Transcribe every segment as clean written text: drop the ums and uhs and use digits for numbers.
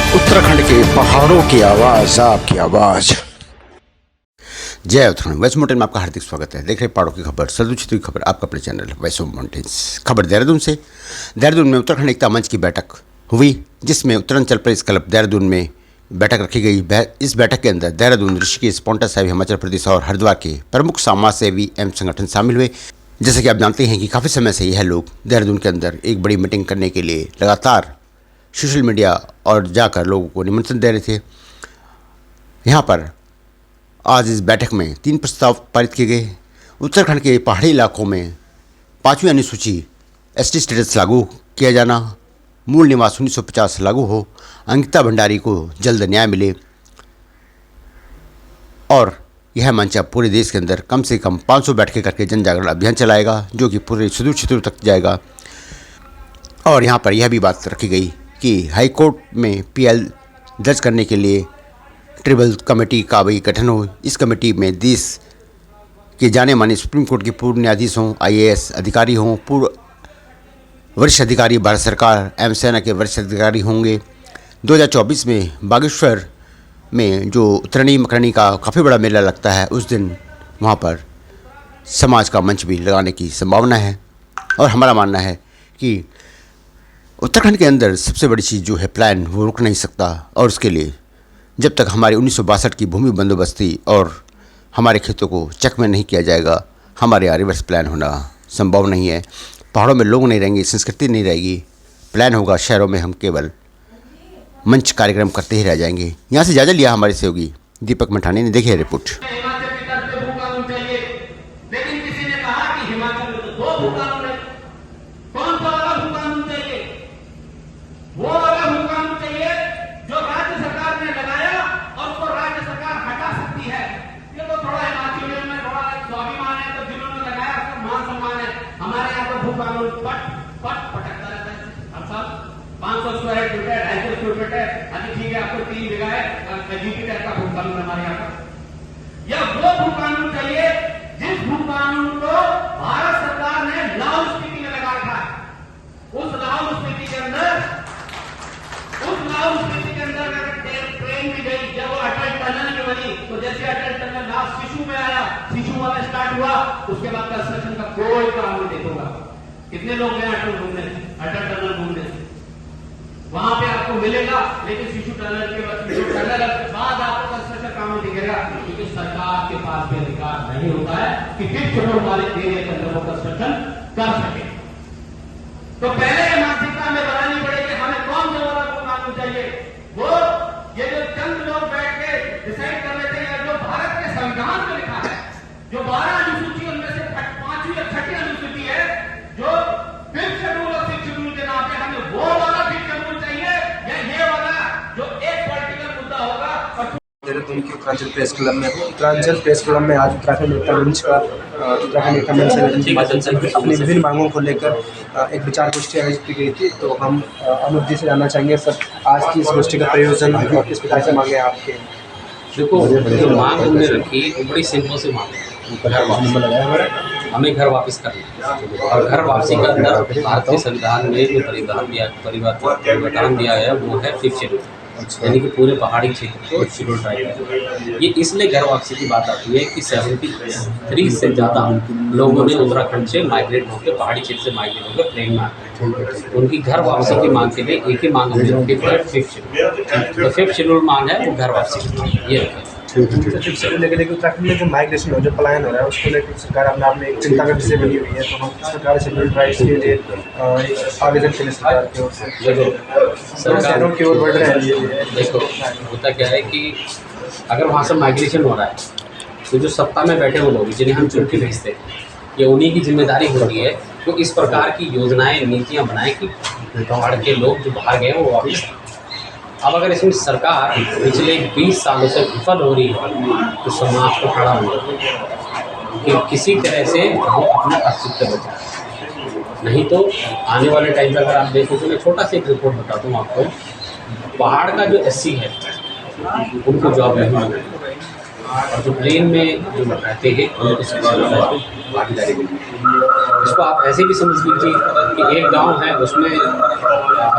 उत्तराखंड के पहाड़ों की आवाज, आपकी आवाज। जय उत्तराखंड। वैष्णो माउंटेन में आपका हार्दिक स्वागत है। देख रहे पहाड़ों की खबर, सरदू क्षेत्र की खबर, आपका अपने चैनल वैष्णो माउंटेन्स। खबर देहरादून से। देहरादून में उत्तराखंड एकता मंच की बैठक हुई, जिसमें उत्तरांचल प्रेस क्लब देहरादून में बैठक रखी गई। इस बैठक के अंदर देहरादून, ऋषिकेश, पांवटा साहिब, हिमाचल प्रदेश और हरिद्वार के प्रमुख समाज सेवी एवं संगठन शामिल हुए। जैसे कि आप जानते हैं कि काफ़ी समय से यह लोग देहरादून के अंदर एक बड़ी मीटिंग करने के लिए लगातार सोशल मीडिया और जाकर लोगों को निमंत्रण दे रहे थे। यहाँ पर आज इस बैठक में 3 प्रस्ताव पारित किए गए। उत्तराखंड के पहाड़ी इलाकों में 5वीं अनुसूची एसटी स्टेटस लागू किया जाना, मूल निवास 1950 लागू हो, अंकिता भंडारी को जल्द न्याय मिले और यह मंच अब पूरे देश के अंदर कम से कम 500 बैठकें करके जन जागरण अभियान चलाएगा, जो कि पूरे सुदूर क्षेत्रों तक जाएगा। और यहाँ पर यह भी बात रखी गई कि हाईकोर्ट में पीएल दर्ज करने के लिए ट्रिब्यूनल कमेटी का भी गठन हो। इस कमेटी में देश के जाने माने सुप्रीम कोर्ट के पूर्व न्यायाधीश हों, आईएएस अधिकारी हों, पूर्व वरिष्ठ अधिकारी भारत सरकार एवं सेना के वरिष्ठ अधिकारी होंगे। 2024 में बागेश्वर में जो उत्तरायणी मकरणी का काफ़ी बड़ा मेला लगता है, उस दिन वहाँ पर समाज का मंच भी लगाने की संभावना है। और हमारा मानना है कि उत्तराखंड के अंदर सबसे बड़ी चीज़ जो है प्लान, वो रुक नहीं सकता। और उसके लिए जब तक हमारी 1962 की भूमि बंदोबस्ती और हमारे खेतों को चक में नहीं किया जाएगा, हमारे यहाँ रिवर्स प्लान होना संभव नहीं है। पहाड़ों में लोग नहीं रहेंगे, संस्कृति नहीं रहेगी, प्लान होगा। शहरों में हम केवल मंच कार्यक्रम करते ही रह जाएंगे। यहाँ से जायजा लिया हमारे सहयोगी दीपक मठानी ने। देखिए रिपोर्ट। ठीक है, आपको 3 जगह है जीपी टाइप का भू कानून हमारे यहाँ का। यह वो भू कानून चाहिए जिस भू कानून को भारत सरकार ने लाहौल स्पीति में लगा रखा है। उस लाहौल स्पीति के अंदर अगर ट्रेन भी गई, जब वो अटल टनल में बनी, तो जैसे अटल टनल लास्ट शिशु में आया, शिशु वाला स्टार्ट हुआ, उसके बाद कंस्ट्रक्शन का कोई काम नहीं देखोगा। कितने लोग गए अटल टनल घूमने, वहां पे आपको मिलेगा, लेकिन शिशु टनल के बाद आपको कंस्ट्रक्शन काम नहीं दिखेगा, क्योंकि सरकार के पास भी अधिकार नहीं होता है कि किस छोटे वाले एरिया के अंदर वो कंस्ट्रक्शन कर सके। तो पहले ये मानसिकता हमें बनानी पड़ेगी, हमें कौन सा वाला कानून चाहिए। वो ये जो चंद लोग बैठ के डिसाइड कर लेते हैं, जो भारत के संविधान में लिखा है, जो 12 अनुसूची उनमें से 5वीं या 6ठी अनुसूची है, जो 5th शेड्यूल और 6th शेड्यूल के नाम पे, हमें वो वाला 5th शेड्यूल चाहिए या ये वाला जो एक पॉलिटिकल मुद्दा होगा। देहरादून के उत्तरांचल प्रेस क्लब में उत्तरांचल प्रेस क्लब में आज उत्तराखंड एकता मंच का अपनी विभिन्न मांगों को लेकर एक विचार गोष्ठी आयोजित की गई थी। तो हम अमित जी से जानना चाहेंगे, सर, आज की इस गोष्ठी का प्रयोजन और किस प्रकार से मांगे आपके? देखो, जो मांग हमने रखी वो बड़ी सिंपल सी मांग है, हमें घर वापस करना है। और घर वापसी का अंदर भारतीय संविधान में जो परिवर्तन दिया है वो है 5th शेड्यूल, यानी कि पूरे पहाड़ी क्षेत्र को शेड्यूल ट्राइब है। ये इसलिए घर वापसी की बात आती है कि 73 से ज़्यादा लोगों ने उत्तराखंड से माइग्रेट होकर, पहाड़ी क्षेत्र से माइग्रेट होकर प्लेन में आए। उनकी घर वापसी की मांग के लिए एक ही मांग हमने रखी है, 5th शेड्यूल। तो 5th शेड्यूल मांग है वो घर वापसी की मांग, ये रखा है। लेकिन उत्तराखंड में जो माइग्रेशन हो, जो पलायन हो रहा है, उसको लेकर सरकार अपने एक चिंता का विषय बनी हुई है। तो हम किस प्रकार से शेड्यूल ट्राइब्स के लिए आवेदन के लिए सरकार की ओर से सरकारों की ओर बढ़ रहे हैं। देखो, होता क्या है कि अगर वहाँ से माइग्रेशन हो रहा है, तो जो सत्ता में बैठे वो लोग जिन्हें हम चुन के भेजते हैं, ये उन्हीं की जिम्मेदारी होती है तो इस प्रकार की योजनाएं, नीतियाँ बनाएं कि पहाड़ के लोग जो बाहर गए वो वापस। अब अगर इसमें सरकार पिछले 20 सालों से विफल हो रही है, तो समाज को खड़ा होना कि किसी तरह से वो अपना अस्तित्व बचाए। नहीं तो आने वाले टाइम पर अगर आप देखो, तो मैं छोटा सा एक रिपोर्ट बताता हूँ आपको। पहाड़ का जो SC है उनको जॉब नहीं मिल, और जो प्लेन में जो रहते हैं उनको भागीदारी मिली। इसको आप ऐसे भी समझ लीजिए कि एक गांव है, उसमें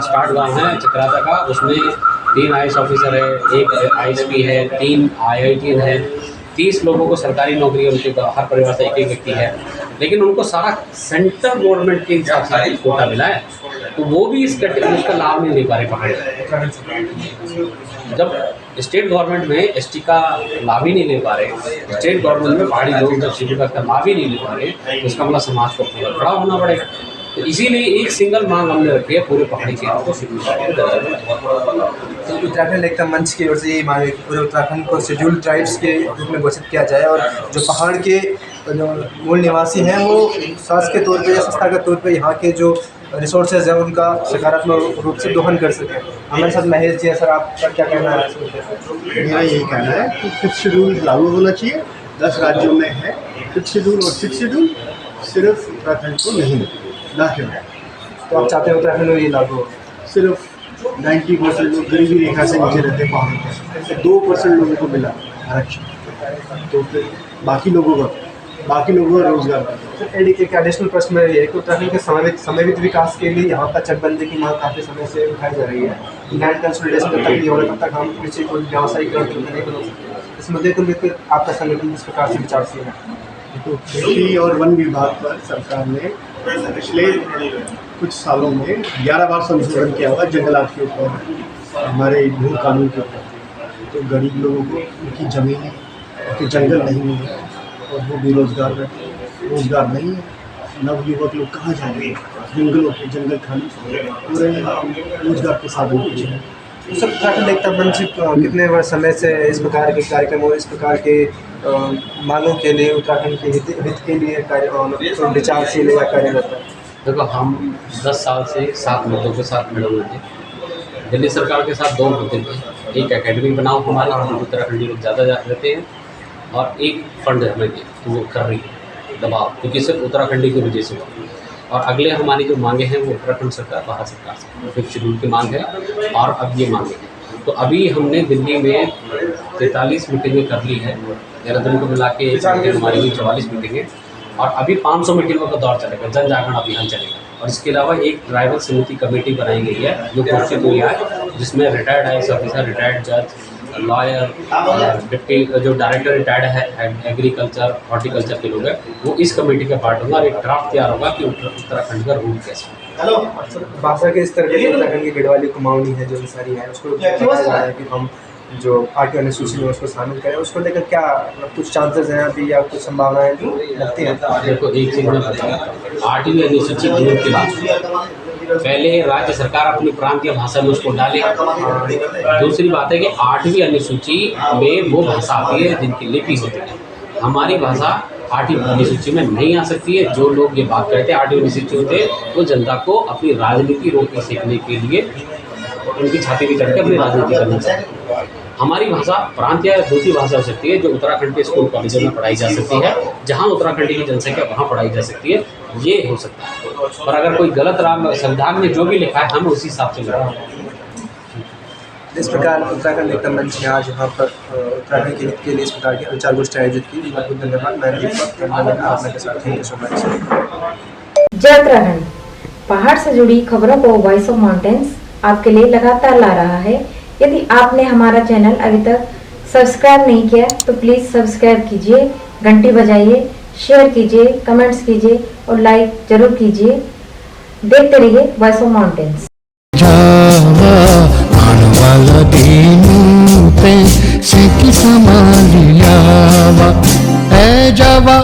स्टार्ट गांव है चक्राता का, उसमें 3 IAS ऑफिसर है, 1 ISP है, 3 IITN है, 30 लोगों को सरकारी नौकरी है, उनके हर परिवार से एक व्यक्ति है, लेकिन उनको सारा सेंट्रल गवर्नमेंट के हिसाब से कोटा मिला है, तो वो भी इसका लाभ नहीं ले पा रहे पकड़। जब स्टेट गवर्नमेंट में एसटी का लाभ ही नहीं ले पा रहे, स्टेट गवर्नमेंट में पहाड़ी लोग जब शेड्यूल कास्ट का लाभ ही नहीं ले पा रहे, तो इसका मतलब समाज को पूरा खड़ा होना पड़ेगा। तो इसीलिए एक सिंगल मांग हमने रखी है पूरे पहाड़ी क्षेत्र को शेड्यूल कास्ट। तो उत्तराखंड एकता मंच की ओर से यही मांग है कि पूरे उत्तराखंड को शेड्यूल ट्राइब्स के रूप में घोषित किया जाए, और जो पहाड़ के जो मूल निवासी हैं वो स्वास्थ्य के तौर पे या संस्था के तौर पे यहाँ के जो रिसोर्सेज हैं उनका सकारात्मक रूप से दोहन कर सकें। हमारे साथ महेश जी है, सर आपका क्या कहना है? मेरा यही कहना है कि 5th शेड्यूल लागू होना चाहिए। 10 राज्यों में है 5th शेड्यूल, और 6th शेड्यूल सिर्फ उत्तराखंड को नहीं, ना क्यों? तो आप चाहते हैं उत्तराखंड में ये लागू हो? सिर्फ 90% लोग गरीबी रेखा से नीचे रहते हैं पहाड़ों पर, 2% लोगों को मिला आरक्षण, तो फिर बाकी लोगों का रोजगार। एक एडिशनल प्रश्न मेरा ये है कि उत्तराखंड के समन्वित विकास के लिए यहाँ पर चकबंदी की मांग काफ़ी समय से उठाई जा रही है। लैंड कंसोलिडेशन जब तक नहीं होगा तब तक हम कृषि को व्यावसायिकरण नहीं बना सकते। इस मुद्दे को लेकर आपका संगठन किस प्रकार से विचारशील है? तो कृषि और वन विभाग पर सरकार ने पिछले कुछ सालों में 11 बार संशोधन किया हुआ जंगलात के ऊपर, हमारे भू कानून के ऊपर। तो गरीब लोगों को उनकी ज़मीनें, उनके जंगल नहीं मिले और वो बेरोजगार रहते हैं, रोजगार नहीं है। नवयुवक लोग कहाँ जाएंगे? जंगलों के जंगल खाली पूरे रोजगार के साधन पीछे। सर, उत्तराखंड एकता मंच कितने समय से इस प्रकार के कार्यक्रम और इस प्रकार के मांगों के लिए उत्तराखंड के हित के लिए विचारशील या कार्यरत है? देखो, हम 10 साल से 7 मुद्दों के साथ मिले हुए थे। दिल्ली सरकार के साथ 2 मुद्दे थे, एक एकेडमी बनाओ हमारे उत्तराखंडी लोग ज़्यादा रहते हैं, और एक फंड हमें दे, तो वो कर रही है दबाव, क्योंकि सिर्फ उत्तराखंडी की वजह से हुआ। और अगले हमारी जो मांगे हैं वो उत्तराखंड सरकार, भारत सरकार से 5th शेड्यूल की मांग है, और अब ये मांगे हैं। तो अभी हमने दिल्ली में 43 मीटिंगें कर ली है, देहरादून को मिला के हमारी हुई 44 मीटिंगें, और अभी 500 मीटिंगों का दौर चलेगा, जन जागरण अभियान चलेगा। और इसके अलावा एक ट्राइबल समिति कमेटी बनाई गई है जो घोषित हुई है, जिसमें रिटायर्ड IAS ऑफिसर, रिटायर्ड जज, लॉयर, डिप्टी जो डायरेक्टर रिटायर्ड है एग्रीकल्चर, हॉर्टिकल्चर के लोग हैं, वो इस कमेटी का पार्ट होगा, और एक ड्राफ्ट तैयार होगा कि उत्तराखंड का रूल कैसे। हेलो सर, भाषा के स्तर पर उत्तराखंड की गढ़वाली कुमाऊनी है जो अंसारी है, उसको बताया जा रहा है कि हम जो आर्ट अनुसूची में उसको शामिल करें, उसको लेकर क्या कुछ चांसेस हैं अभी या कुछ संभावनाएं लगती हैं? देखो, एक चीज़ मैं बताता हूँ, 8वीं अनुसूची दूर की बात। पहले राज्य सरकार अपनी प्रांतीय भाषा में उसको डाले। दूसरी बात है कि 8वीं अनुसूची में वो भाषा आती है जिनकी लिपि होती है। हमारी भाषा 8वीं अनुसूची में नहीं आ सकती है। जो लोग ये बात करते हैं 8वीं अनुसूची होते हैं, वो जनता को अपनी राजनीति रोकने सीखने के लिए उनकी छाती भी चढ़ के अपनी राजनीति करना चाहते हैं। हमारी भाषा प्रांतीय द्वितीय भाषा हो सकती है, जो उत्तराखंड के स्कूल कॉलेजों में पढ़ाई जा सकती है, जहाँ उत्तराखंडी की जनसंख्या वहाँ पढ़ाई जा सकती है, ये हो सकता है। और अगर कोई गलत संविधान में जो भी लिखा है हम उसी हिसाब से लड़ेंगे। इस प्रकार उत्तराखंड एकता मंच ने आज यहाँ पर उत्तराखंड के हित के लिए इस प्रकार की विचार गोष्ठी आयोजित की। बहुत बहुत धन्यवाद। मैं दीपक आपके साथ, थैंक यू सो मच। जय उत्तराखंड, पहाड़ से जुड़ी खबरों को वॉइस ऑफ माउंटेन्स आपके लिए लगातार ला रहा है। यदि आपने हमारा चैनल अभी तक सब्सक्राइब नहीं किया तो प्लीज़ सब्सक्राइब कीजिए, घंटी बजाइए, शेयर कीजिए, कमेंट्स कीजिए और लाइक जरूर कीजिए। देखते रहिए वॉइस ऑफ माउंटेन्स। वाला दिन पे से की संभालियावा ए जावा